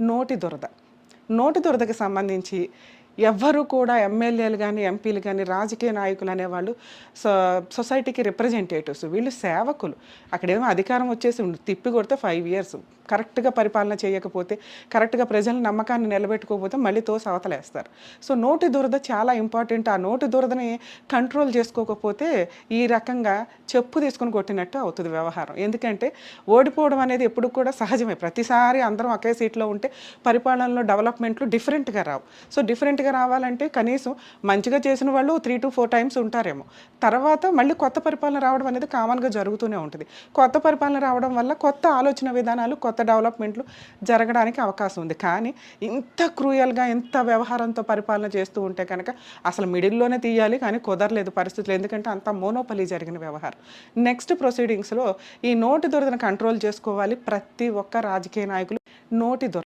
నోటి దురద. నోటి దురదకి సంబంధించి ఎవ్వరు కూడా ఎమ్మెల్యేలు గానీ, ఎంపీలు గానీ, రాజకీయ నాయకులు అనేవాళ్ళు సొ సొసైటీకి రిప్రజెంటేటివ్స్. వీళ్ళు సేవకులు. అక్కడేమో అధికారం వచ్చేసి తిప్పి కొడితే 5 ఇయర్స్. కరెక్ట్‌గా పరిపాలన చేయకపోతే, కరెక్ట్‌గా ప్రజల నమ్మకాన్ని నిలబెట్టుకోకపోతే మళ్ళీ తోసి అవతలేస్తారు. సో, నోటి దురద చాలా ఇంపార్టెంట్. ఆ నోటి దురదని కంట్రోల్ చేసుకోకపోతే ఈ రకంగా చెప్పు తీసుకొని కొట్టినట్టు అవుతది వ్యవహారం. ఎందుకంటే ఓడిపోవడం అనేది ఎప్పుడు కూడా సహజమే. ప్రతిసారి అందరం ఒకే సీట్‌లో ఉంటే పరిపాలనలో డెవలప్‌మెంట్లు డిఫరెంట్‌గా రావు. సో, డిఫరెంట్‌గా రావాలంటే కనీసం మంచిగా చేసిన వాళ్ళు 3-4 టైమ్స్ ఉంటారేమో. తర్వాత మళ్ళీ కొత్త పరిపాలన రావడం అనేది కామన్‌గా జరుగుతూనే ఉంటది. కొత్త పరిపాలన రావడం వల్ల కొత్త ఆలోచన విధానాలు, కొత్త డెవలప్‌మెంట్లు జరగడానికి అవకాశం ఉంది. కానీ ఇంత క్రూయల్‌గా, ఇంత వ్యవహారంతో పరిపాలన చేస్తూ ఉంటే కనుక అసలు మిడిల్‌లోనే తీయాలి, కానీ కుదరలేదు పరిస్థితులు. ఎందుకంటే అంతా మోనోపలీ జరిగిన వ్యవహారం. నెక్స్ట్ ప్రొసీడింగ్స్‌లో ఈ నోటి దురదను కంట్రోల్ చేసుకోవాలి ప్రతి ఒక్క రాజకీయ నాయకులు. నోటి దురద